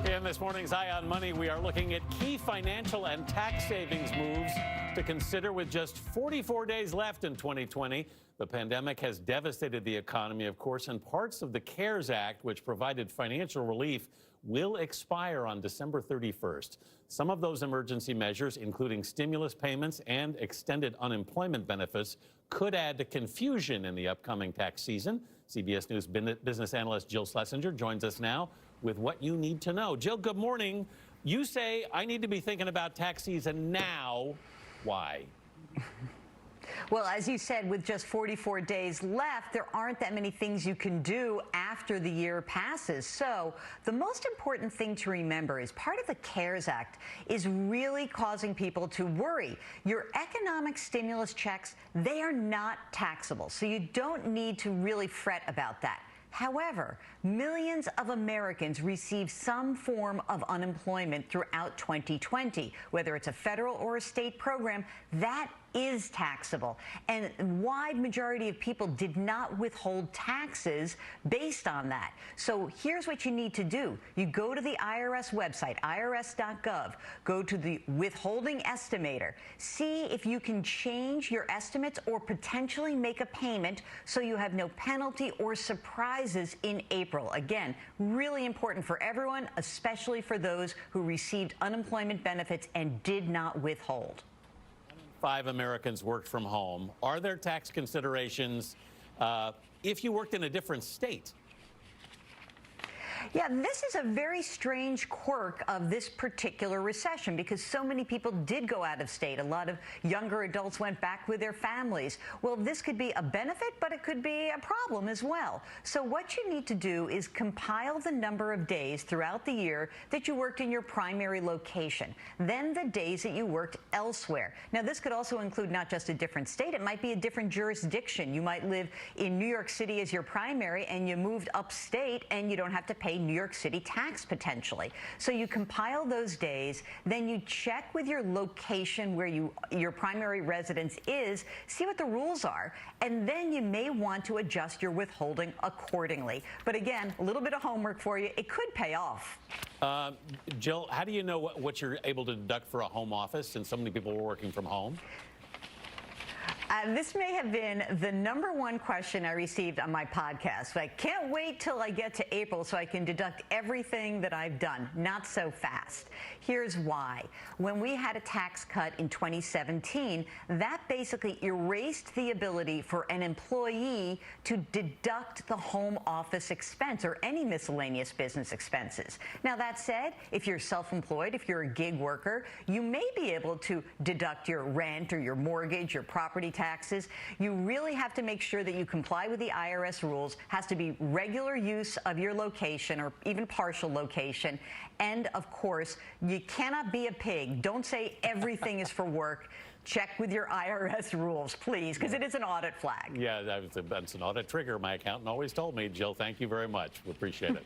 In this morning's Eye on Money, we are looking at key financial and tax savings moves to consider with just 44 days left in 2020. The pandemic has devastated the economy, of course, and parts of the CARES Act, which provided financial relief, will expire on December 31st. Some of those emergency measures, including stimulus payments and extended unemployment benefits, could add to confusion in the upcoming tax season. CBS News business analyst Jill Schlesinger joins us now with what you need to know. Jill, good morning. You say I need to be thinking about tax season now. Why? Well, as you said, with just 44 days left, there aren't that many things you can do after the year passes. So the most important thing to remember is part of the CARES Act is really causing people to worry. Your economic stimulus checks, they are not taxable, so you don't need to really fret about that. However, millions of Americans receive some form of unemployment throughout 2020, whether it's a federal or a state program. That is taxable, and a wide majority of people did not withhold taxes based on that. So here's what you need to do. You go to the IRS website, irs.gov, go to the withholding estimator, see if you can change your estimates or potentially make a payment so you have no penalty or surprises in April. Again, really important for everyone, especially for those who received unemployment benefits and did not withhold. 5 Americans worked from home. Are there tax considerations if you worked in a different state? Yeah, this is a very strange quirk of this particular recession because so many people did go out of state. A lot of younger adults went back with their families. Well, this could be a benefit, but it could be a problem as well. So what you need to do is compile the number of days throughout the year that you worked in your primary location, then the days that you worked elsewhere. Now, this could also include not just a different state. It might be a different jurisdiction. You might live in New York City as your primary, and you moved upstate, and you don't have to pay New York City tax potentially. So you compile those days, then you check with your location where your primary residence is, see what the rules are, and then you may want to adjust your withholding accordingly. But again, a little bit of homework for you. It could pay off. Jill, how do you know what you're able to deduct for a home office since so many people were working from home? This may have been the #1 question I received on my podcast. I can't wait till I get to April so I can deduct everything that I've done. Not so fast. Here's why. When we had a tax cut in 2017, that basically erased the ability for an employee to deduct the home office expense or any miscellaneous business expenses. Now, that said, if you're self-employed, if you're a gig worker, you may be able to deduct your rent or your mortgage, your property taxes. You really have to make sure that you comply with the IRS rules. Has to be regular use of your location or even partial location. And of course, you cannot be a pig. Don't say everything is for work. Check with your IRS rules, please, because it is an audit flag. Yeah, that's an audit trigger. My accountant always told me. Jill, thank you very much. We appreciate it.